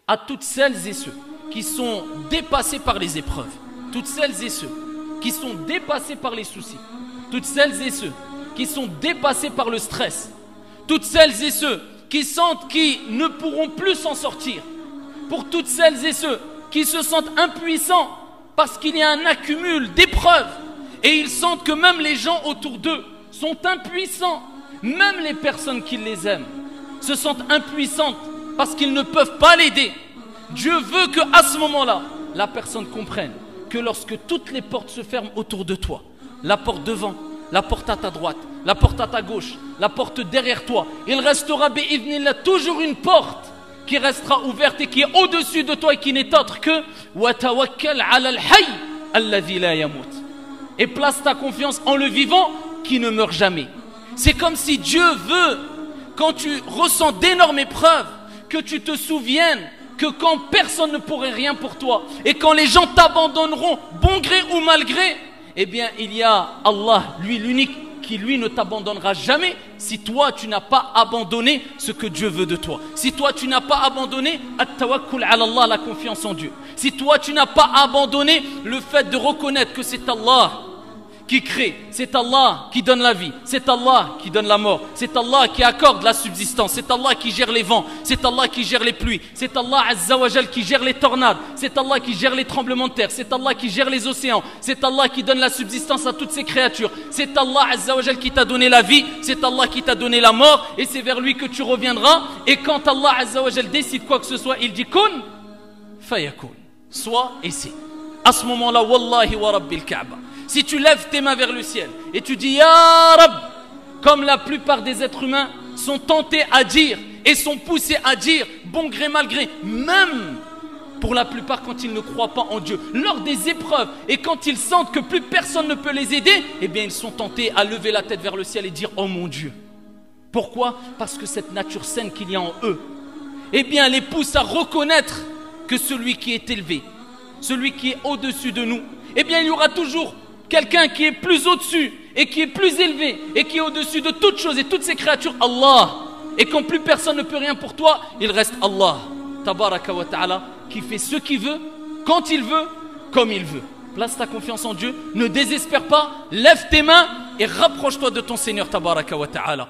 à toutes celles et ceux qui sont dépassés par les épreuves, toutes celles et ceux qui sont dépassés par les soucis, toutes celles et ceux qui sont dépassés par le stress, toutes celles et ceux qui sentent qu'ils ne pourront plus s'en sortir, pour toutes celles et ceux qui se sentent impuissants parce qu'il y a un accumul d'épreuves et ils sentent que même les gens autour d'eux sont impuissants, même les personnes qui les aiment se sentent impuissantes parce qu'ils ne peuvent pas l'aider. Dieu veut qu'à ce moment-là, la personne comprenne que lorsque toutes les portes se ferment autour de toi, la porte devant, la porte à ta droite, la porte à ta gauche, la porte derrière toi, il restera bi'idhnillah toujours une porte qui restera ouverte et qui est au-dessus de toi et qui n'est autre que wa tawakkal 'ala al-hayy alladhi la yamut. Et place ta confiance en le vivant qui ne meurt jamais. C'est comme si Dieu veut, quand tu ressens d'énormes épreuves, que tu te souviennes que quand personne ne pourrait rien pour toi et quand les gens t'abandonneront, bon gré ou mal gré, eh bien il y a Allah, lui l'unique, qui lui ne t'abandonnera jamais si toi tu n'as pas abandonné ce que Dieu veut de toi. Si toi tu n'as pas abandonné at-tawakkul 'ala Allah, la confiance en Dieu. Si toi tu n'as pas abandonné le fait de reconnaître que c'est Allah qui crée, c'est Allah qui donne la vie, c'est Allah qui donne la mort, c'est Allah qui accorde la subsistance, c'est Allah qui gère les vents, c'est Allah qui gère les pluies, c'est Allah Azza wa Jal qui gère les tornades, c'est Allah qui gère les tremblements de terre, c'est Allah qui gère les océans, c'est Allah qui donne la subsistance à toutes ces créatures, c'est Allah Azza wa Jal qui t'a donné la vie, c'est Allah qui t'a donné la mort et c'est vers lui que tu reviendras. Et quand Allah Azza wa Jal décide quoi que ce soit, il dit kun fayakun, soit et c'est. À ce moment-là, wallahi wa rabbil Kaaba, si tu lèves tes mains vers le ciel et tu dis Ya Rab, comme la plupart des êtres humains sont tentés à dire et sont poussés à dire, bon gré mal gré, même pour la plupart quand ils ne croient pas en Dieu, lors des épreuves et quand ils sentent que plus personne ne peut les aider, eh bien ils sont tentés à lever la tête vers le ciel et dire oh mon Dieu. Pourquoi? Parce que cette nature saine qu'il y a en eux, eh bien les pousse à reconnaître que celui qui est élevé, celui qui est au-dessus de nous, eh bien il y aura toujours quelqu'un qui est plus au-dessus et qui est plus élevé et qui est au-dessus de toutes choses et toutes ces créatures, Allah. Et quand plus personne ne peut rien pour toi, il reste Allah tabaraka wa ta'ala qui fait ce qu'il veut, quand il veut, comme il veut. Place ta confiance en Dieu, ne désespère pas, lève tes mains et rapproche-toi de ton Seigneur tabaraka wa ta'ala.